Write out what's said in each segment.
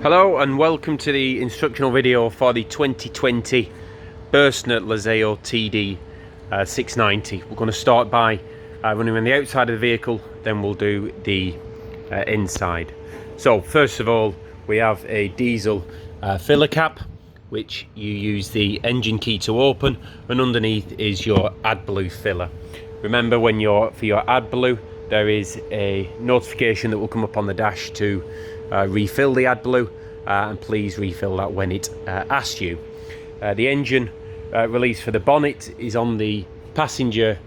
Hello and welcome to the instructional video for the 2020 Burstner Lyseo TD690. We're going to start by running around the outside of the vehicle, then we'll do the inside. So first of all, we have a diesel filler cap, which you use the engine key to open, and underneath is your AdBlue filler. Remember, for your AdBlue, there is a notification that will come up on the dash to refill the AdBlue, and please refill that when it asks you. The engine release for the bonnet is on the passenger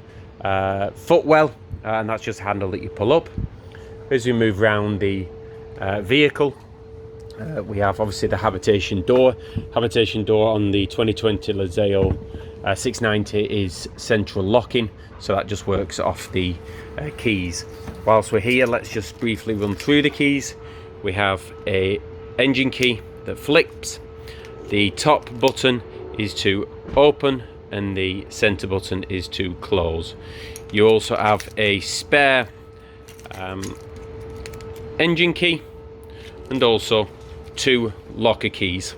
footwell, and that's just a handle that you pull up. As we move around the vehicle, we have obviously the habitation door. Habitation door on the 2020 Lyseo 690 is central locking, so that just works off the keys. Whilst we're here, let's just briefly run through the keys. We have a engine key that flips. The top button is to open and the center button is to close. You also have a spare engine key and also two locker keys.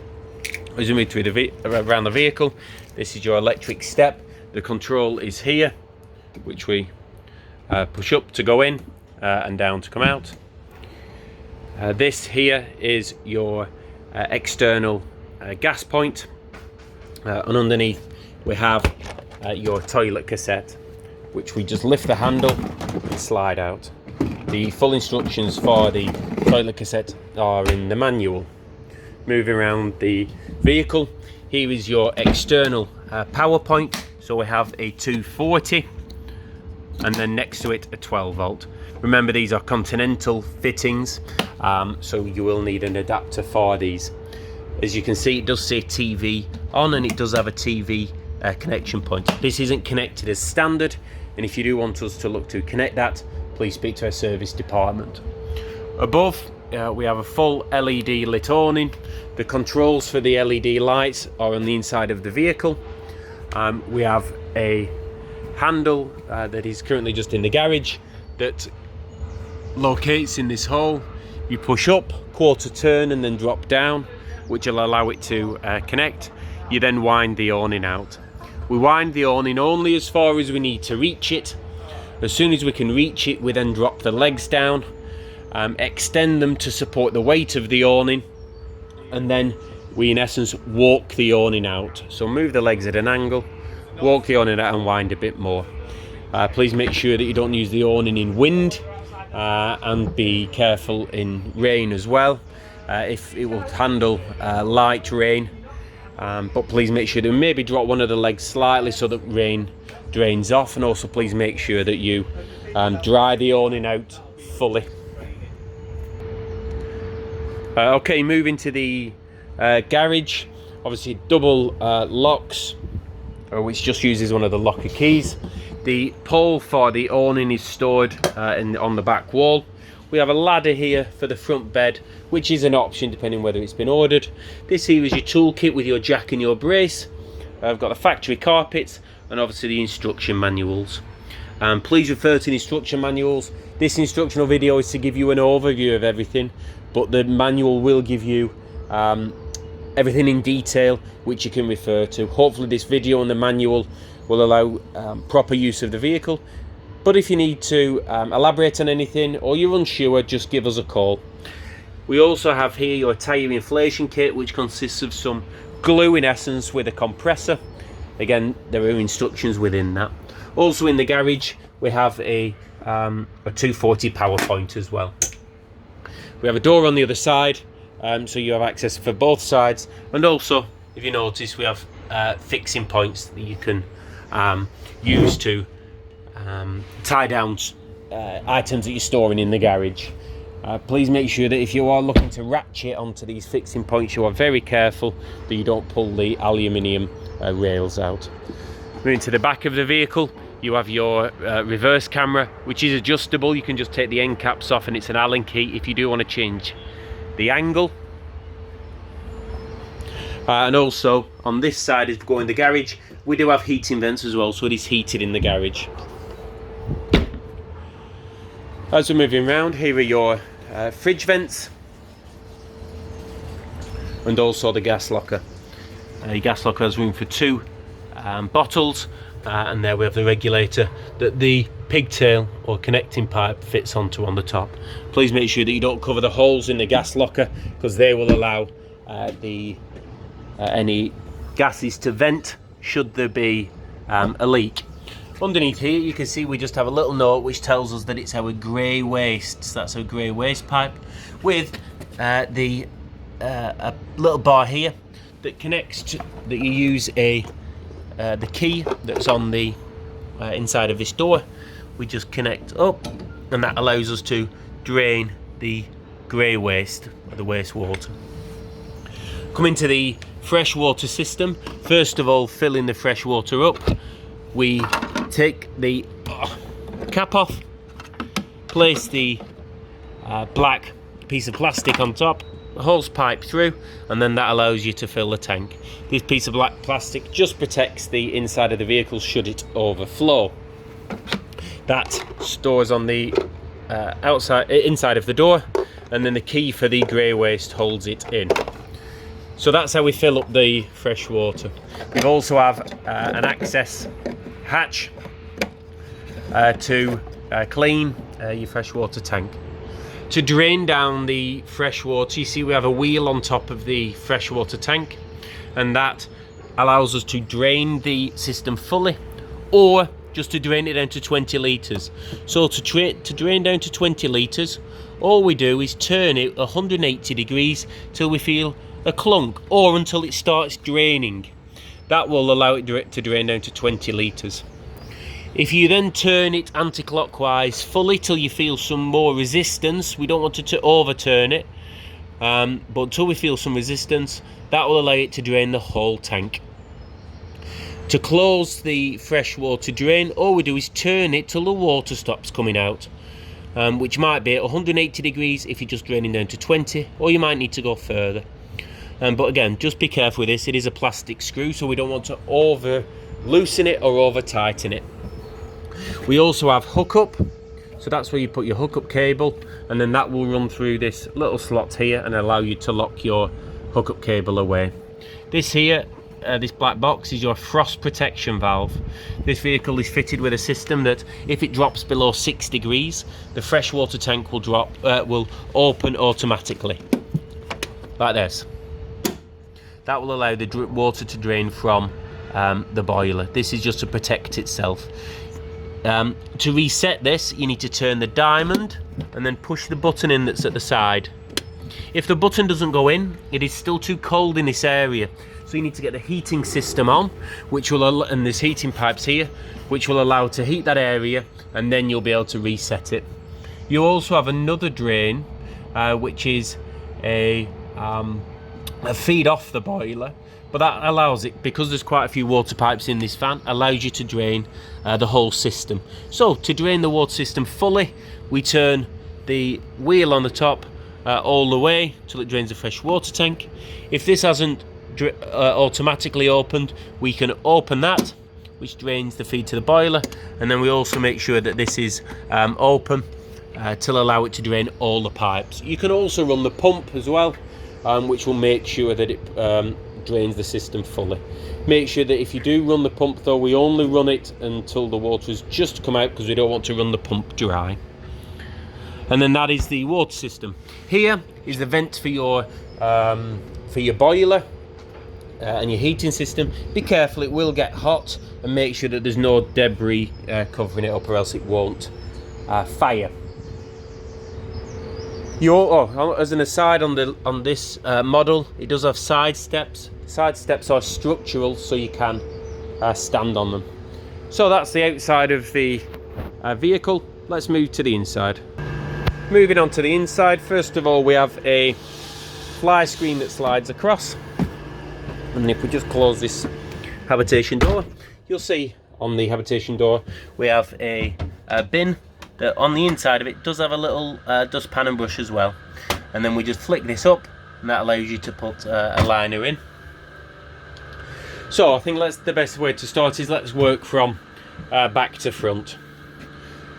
As we move through around the vehicle, this is your electric step. The control is here, which we push up to go in and down to come out. This here is your external gas point, and underneath we have your toilet cassette, which we just lift the handle and slide out. The full instructions for the toilet cassette are in the manual. Moving around the vehicle, here is your external power point. So we have a 240 and then next to it a 12 volt. Remember, these are Continental fittings, so you will need an adapter for these. As you can see, it does say TV on, and it does have a TV connection point. This isn't connected as standard, and if you do want us to look to connect that, please speak to our service department. Above, we have a full LED lit awning. The controls for the LED lights are on the inside of the vehicle. We have a handle that is currently just in the garage that locates in this hole. You push up, quarter turn, and then drop down, which will allow it to connect. You then wind the awning out. We wind the awning only as far as we need to reach it. As soon as we can reach it, we then drop the legs down, extend them to support the weight of the awning, and then we in essence walk the awning out. So move the legs at an angle, walk the awning out and wind a bit more. Please make sure that you don't use the awning in wind, and be careful in rain as well. If it will handle light rain, but please make sure to maybe drop one of the legs slightly so that rain drains off, and also please make sure that you dry the awning out fully. Okay, moving to the garage. Obviously double locks, which just uses one of the locker keys. The pole for the awning is stored on the back wall. We have a ladder here for the front bed, which is an option depending whether it's been ordered. This here is your toolkit with your jack and your brace. I've got the factory carpets and obviously the instruction manuals. Please refer to the instruction manuals. This instructional video is to give you an overview of everything, but the manual will give you everything in detail, which you can refer to. Hopefully this video and the manual will allow proper use of the vehicle, but if you need to elaborate on anything or you're unsure, just give us a call. We also have here your tyre inflation kit, which consists of some glue in essence with a compressor. Again, there are instructions within that. Also in the garage we have a 240 power point as well. We have a door on the other side, so you have access for both sides, and also if you notice we have fixing points that you can use to tie down items that you're storing in the garage. Please make sure that if you are looking to ratchet onto these fixing points, you are very careful that you don't pull the aluminium rails out. Moving to the back of the vehicle, you have your reverse camera, which is adjustable. You can just take the end caps off and it's an Allen key if you do want to change the angle. And also on this side, as we go in the garage, we do have heating vents as well, so it is heated in the garage. As we're moving around, here are your fridge vents. and also the gas locker. Your gas locker has room for 2 bottles, and there we have the regulator that the pigtail or connecting pipe fits onto on the top. Please make sure that you don't cover the holes in the gas locker, because they will allow any gases to vent should there be a leak. Underneath here you can see we just have a little note which tells us that it's our grey waste. So that's our grey waste pipe with a little bar here that connects to, that you use the key that's on the inside of this door. We just connect up, and that allows us to drain the grey waste, or the wastewater. Coming to the freshwater system, first of all, filling the fresh water up, we take the cap off, place the black piece of plastic on top, the hose pipe through, and then that allows you to fill the tank. This piece of black plastic just protects the inside of the vehicle should it overflow. That stores on the inside of the door, and then the key for the grey waste holds it in. So that's how we fill up the fresh water. We also have an access hatch to clean your freshwater tank. To drain down the fresh water, you see we have a wheel on top of the freshwater tank, and that allows us to drain the system fully, or just to drain it down to 20 litres. So to drain down to 20 litres, all we do is turn it 180 degrees till we feel a clunk, or until it starts draining. That will allow it to drain down to 20 litres. If you then turn it anti-clockwise fully till you feel some more resistance, we don't want it to overturn it, but until we feel some resistance, that will allow it to drain the whole tank. To close the freshwater drain, all we do is turn it till the water stops coming out, which might be at 180 degrees if you're just draining down to 20, or you might need to go further. But again, just be careful with this. It is a plastic screw, so we don't want to over loosen it or over tighten it. We also have hookup, so that's where you put your hookup cable, and then that will run through this little slot here and allow you to lock your hookup cable away. This here, this black box, is your frost protection valve. This vehicle is fitted with a system that if it drops below 6 degrees, the freshwater tank will open automatically, like this. That will allow the water to drain from the boiler. This is just to protect itself. To reset this, you need to turn the diamond and then push the button in that's at the side. If the button doesn't go in, it is still too cold in this area, so you need to get the heating system on, which will, and there's heating pipes here, which will allow to heat that area, and then you'll be able to reset it. You also have another drain, which is a feed off the boiler, but that allows it, because there's quite a few water pipes in this van, allows you to drain the whole system. So to drain the water system fully, we turn the wheel on the top all the way till it drains the fresh water tank. If this hasn't automatically opened, we can open that, which drains the feed to the boiler, and then we also make sure that this is open to allow it to drain all the pipes. You can also run the pump as well, which will make sure that it drains the system fully. Make sure that if you do run the pump though, we only run it until the water has just come out, because we don't want to run the pump dry. And then that is the water system. Here is the vent for your boiler and your heating system. Be careful, it will get hot, and make sure that there's no debris covering it up, or else it won't fire. As an aside on this model, it does have side steps. Side steps are structural, so you can stand on them. So that's the outside of the vehicle. Let's move to the inside. Moving on to the inside, first of all we have a fly screen that slides across, and if we just close this habitation door, you'll see on the habitation door we have a bin that on the inside of it does have a little dustpan and brush as well, and then we just flick this up, and that allows you to put a liner in. So I think the best way to start is let's work from back to front.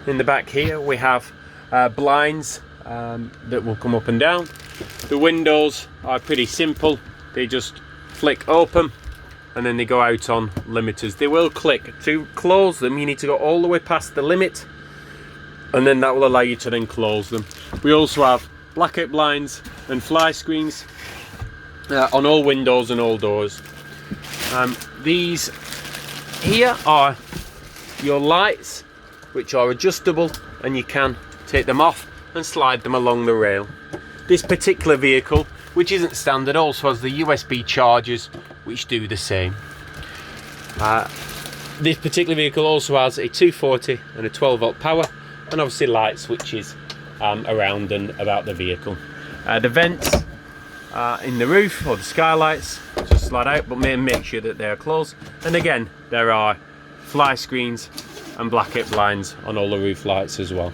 In the back here we have blinds that will come up and down. The windows are pretty simple. they just flick open and then they go out on limiters. They will click. To close them, you need to go all the way past the limit, and then that will allow you to then close them. We also have blackout blinds and fly screens on all windows and all doors. These here are your lights, which are adjustable, and you can take them off and slide them along the rail. This particular vehicle, which isn't standard, also has the USB chargers, which do the same. This particular vehicle also has a 240 and a 12 volt power, and obviously light switches around and about the vehicle. The vents in the roof, or the skylights, just slide out, but make sure that they are closed. And again, there are fly screens and blackout blinds on all the roof lights as well.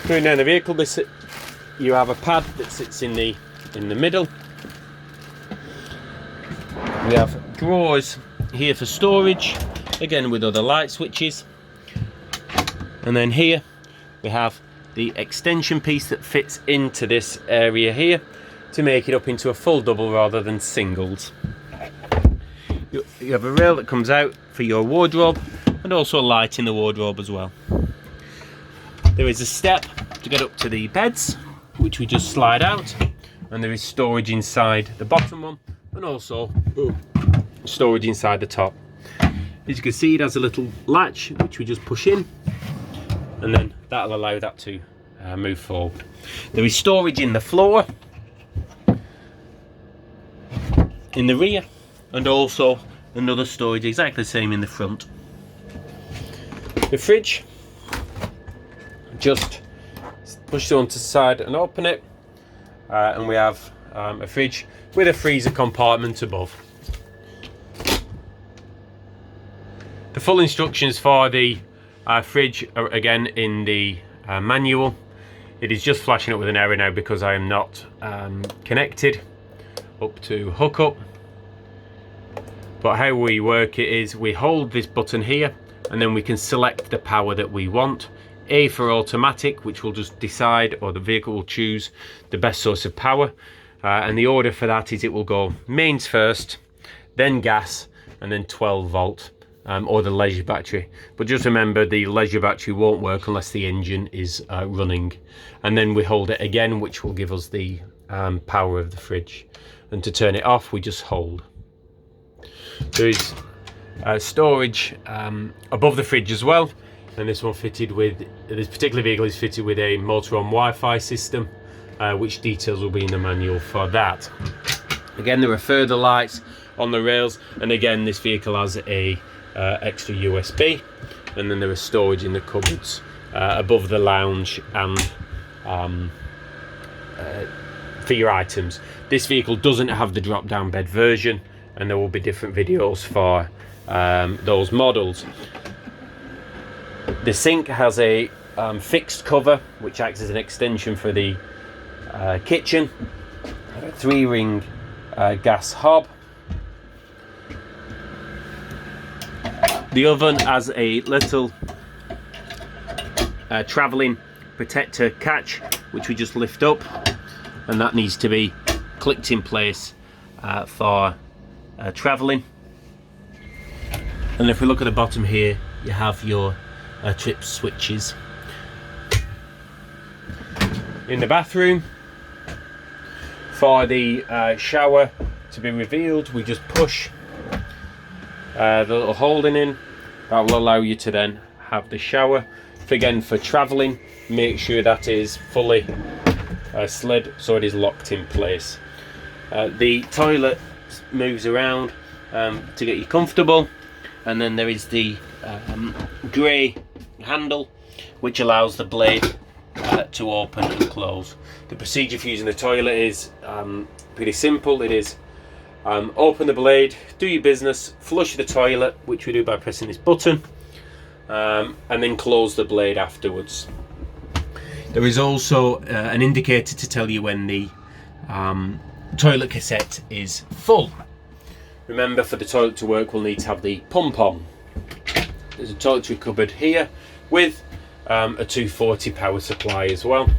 Going down the vehicle, you have a pad that sits in the middle. We have drawers here for storage, again with other light switches. And then here we have the extension piece that fits into this area here to make it up into a full double rather than singles. You have a rail that comes out for your wardrobe, and also a light in the wardrobe as well. There is a step to get up to the beds, which we just slide out, and there is storage inside the bottom one, and also storage inside the top. As you can see, it has a little latch which we just push in, and then that'll allow that to move forward. There is storage in the floor, in the rear, and also another storage exactly the same in the front. The fridge, just push it onto the side and open it, and we have a fridge with a freezer compartment above. The full instructions for the fridge are again in the manual. It is just flashing up with an error now because I am not connected up to hookup. But how we work it is we hold this button here, and then we can select the power that we want. A for automatic, which will just decide, or the vehicle will choose the best source of power. And the order for that is it will go mains first, then gas, and then 12 volt, or the leisure battery. But just remember, the leisure battery won't work unless the engine is running. And then we hold it again, which will give us the power of the fridge. And to turn it off, we just hold. There is storage above the fridge as well, and this particular vehicle is fitted with a motor-on Wi-Fi system, which details will be in the manual for that. Again, there are further lights on the rails, and again this vehicle has a extra USB, and then there is storage in the cupboards above the lounge and for your items. This vehicle doesn't have the drop-down bed version, and there will be different videos for those models. The sink has a fixed cover which acts as an extension for the kitchen, a 3-ring gas hob. The oven has a little travelling protector catch which we just lift up, and that needs to be clicked in place for travelling. And if we look at the bottom here, you have your trip switches. In the bathroom, for the shower to be revealed, we just push the little holding in. That will allow you to then have the shower. Again, for travelling, make sure that is fully slid so it is locked in place. The toilet moves around to get you comfortable, and then there is the grey handle which allows the blade to open and close. The procedure for using the toilet is pretty simple. It is open the blade, do your business, flush the toilet, which we do by pressing this button, and then close the blade afterwards. There is also an indicator to tell you when the toilet cassette is full. Remember, for the toilet to work, we'll need to have the pump on. There's a toiletry cupboard here with a 240 power supply as well.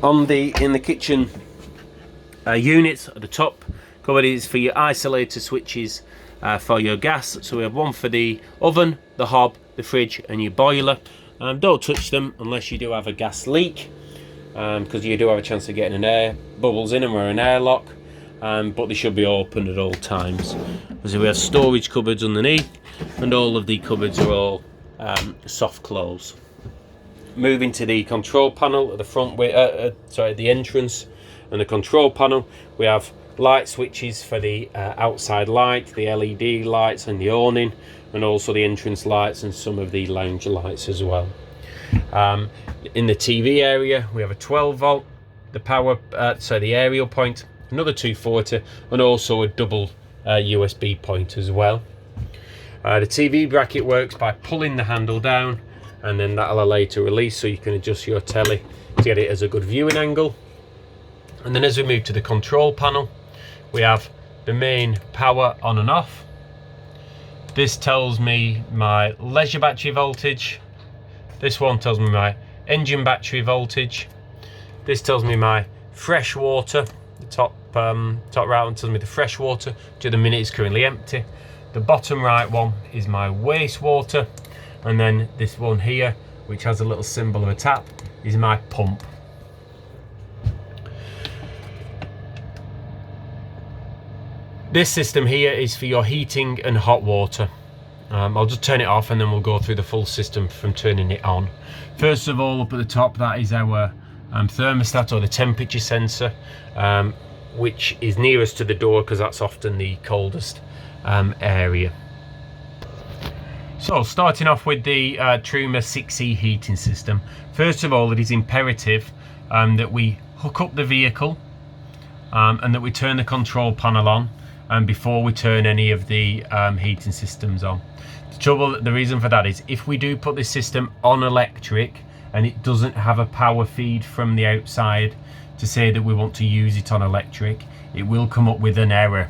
In the kitchen units at the top cupboard is for your isolator switches for your gas. So we have one for the oven, the hob, the fridge and your boiler. Don't touch them unless you do have a gas leak, because you do have a chance of getting an air bubbles in them or an airlock, but they should be open at all times. So we have storage cupboards underneath, and all of the cupboards are all soft close. Moving to the control panel at the front, the entrance and the control panel, we have light switches for the outside light, the LED lights and the awning, and also the entrance lights and some of the lounge lights as well. In the TV area, we have a 12 volt, the power, the aerial point, another 240, and also a double USB point as well. The TV bracket works by pulling the handle down, and then that'll allow you to release, so you can adjust your telly to get it as a good viewing angle. And then as we move to the control panel, we have the main power on and off. This tells me my leisure battery voltage. This one tells me my engine battery voltage. This tells me my freshwater. The top right one tells me the freshwater, which at the minute is currently empty. The bottom right one is my wastewater. And then this one here, which has a little symbol of a tap, is my pump. This system here is for your heating and hot water. I'll just turn it off and then we'll go through the full system from turning it on. First of all, up at the top, that is our thermostat, or the temperature sensor, which is nearest to the door because that's often the coldest area. So starting off with the Truma 6E heating system. First of all, it is imperative that we hook up the vehicle and that we turn the control panel on before we turn any of the heating systems on. The reason for that is if we do put this system on electric and it doesn't have a power feed from the outside to say that we want to use it on electric, it will come up with an error.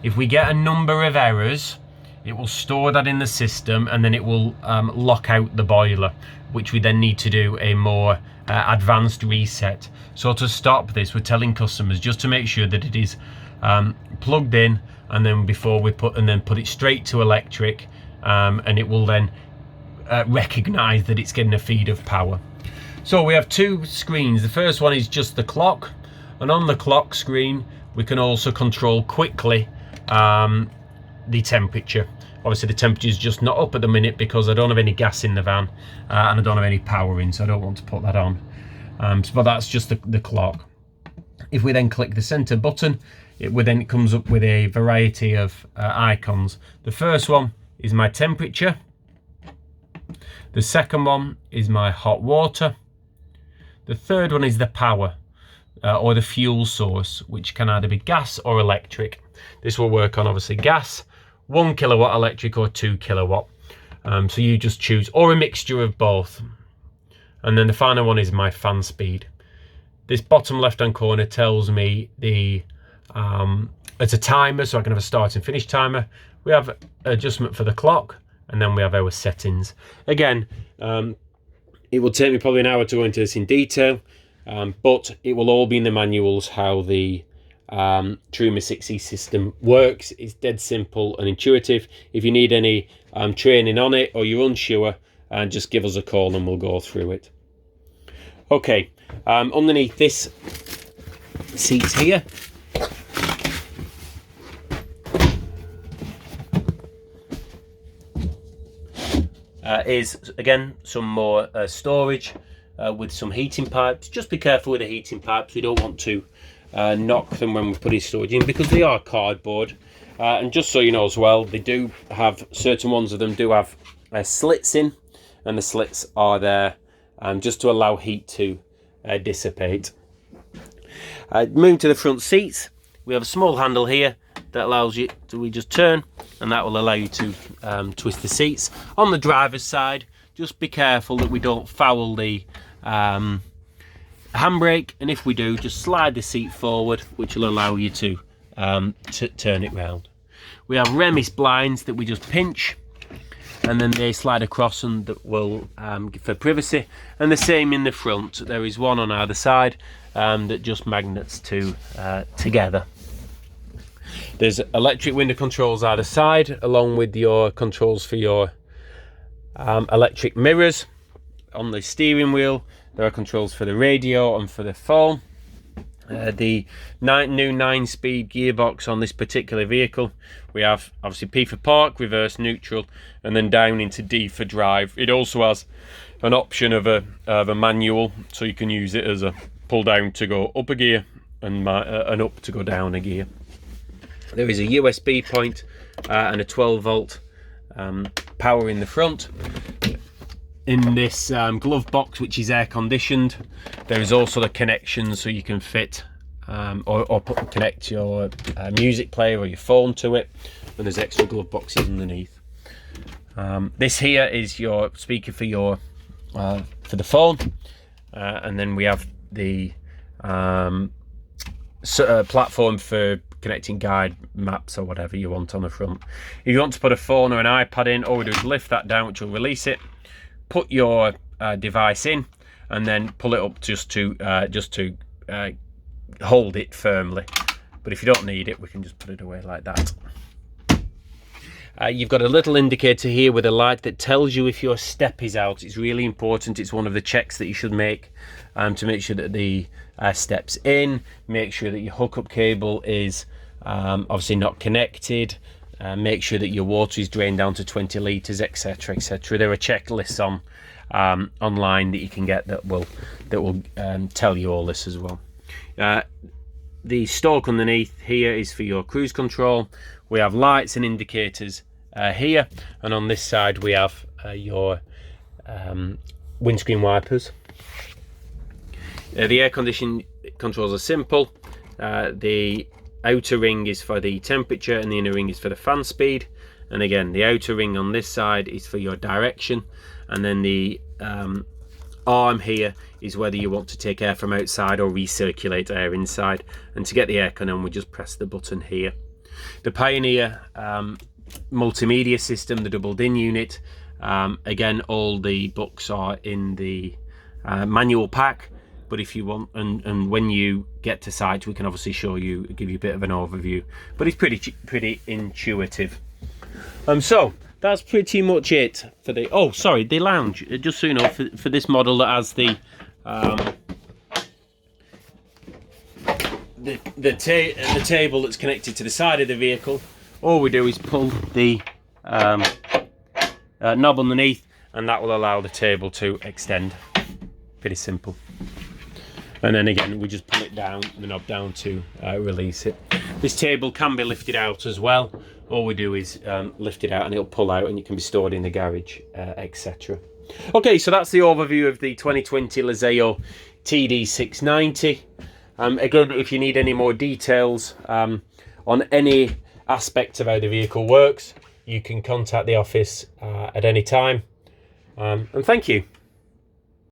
If we get a number of errors, it will store that in the system and then it will lock out the boiler, which we then need to do a more advanced reset. So to stop this, we're telling customers just to make sure that it is plugged in, and then before we put it straight to electric, and it will then recognize that it's getting a feed of power. So we have two screens. The first one is just the clock, and on the clock screen we can also control quickly the temperature. Obviously the temperature is just not up at the minute because I don't have any gas in the van and I don't have any power in, so I don't want to put that on. But that's just the clock. If we then click the center button, it comes up with a variety of icons. The first one is my temperature. The second one is my hot water. The third one is the power or the fuel source, which can either be gas or electric. This will work on obviously gas, 1 kilowatt electric, or 2 kilowatt. So you just choose, or a mixture of both. And then the final one is my fan speed. This bottom left hand corner tells me it's a timer, so I can have a start and finish timer. We have adjustment for the clock, and then we have our settings. Again, it will take me probably an hour to go into this in detail, but it will all be in the manuals how the Truma 6E system works. It's dead simple and intuitive. If you need any training on it or you're unsure, just give us a call and we'll go through it. Okay, underneath this seat here is again some more storage with some heating pipes. Just be careful with the heating pipes. We don't want to knock them when we're putting storage in because they are cardboard. And just so you know as well, they do have, certain ones of them do have slits in, and the slits are there just to allow heat to dissipate. Moving to the front seats, we have a small handle here that allows you to, we just turn, and that will allow you to twist the seats. On the driver's side, just be careful that we don't foul the handbrake, and if we do, just slide the seat forward, which will allow you to turn it round. We have Remis blinds that we just pinch, and then they slide across, and that will for privacy. And the same in the front. There is one on either side, that just magnets together. There's electric window controls either side, along with your controls for your electric mirrors. On the steering wheel, there are controls for the radio and for the phone. The new 9-speed gearbox on this particular vehicle, we have obviously P for park, reverse, neutral, and then down into D for drive. It also has an option of a manual, so you can use it as a pull down to go up a gear and up to go down a gear. There is a USB point and a 12-volt power in the front. In this glove box, which is air conditioned, there is also the connection so you can fit or connect your music player or your phone to it, and there's extra glove boxes underneath. This here is your speaker for your for the phone, and then we have the platform for connecting guide maps or whatever you want on the front. If you want to put a phone or an iPad in, all we do is lift that down, which will release it. Put your device in, and then pull it up just to hold it firmly. But if you don't need it, we can just put it away like that. You've got a little indicator here with a light that tells you if your step is out. It's really important. It's one of the checks that you should make to make sure that the step's in. Make sure that your hookup cable is obviously not connected. Make sure that your water is drained down to 20 litres, etc, etc. There are checklists on online that you can get that will tell you all this as well. The stalk underneath here is for your cruise control. We have lights and indicators here, and on this side we have your windscreen wipers. The air conditioning controls are simple. The outer ring is for the temperature and the inner ring is for the fan speed, and again the outer ring on this side is for your direction, and then the arm here is whether you want to take air from outside or recirculate air inside. And to get the aircon on, we just press the button here. The Pioneer multimedia system, the double DIN unit, again all the books are in the manual pack, but if you want, and when you get to site, we can obviously show you, give you a bit of an overview, but it's pretty intuitive. So that's pretty much it for the the lounge. Just so you know, for this model that has the table that's connected to the side of the vehicle, all we do is pull the knob underneath, and that will allow the table to extend. Pretty simple. And then again, we just pull it down, the knob down to release it. This table can be lifted out as well. All we do is lift it out and it'll pull out, and it can be stored in the garage, etc. Okay, so that's the overview of the 2020 Lyseo TD690. Again, if you need any more details on any aspect of how the vehicle works, you can contact the office at any time. And thank you.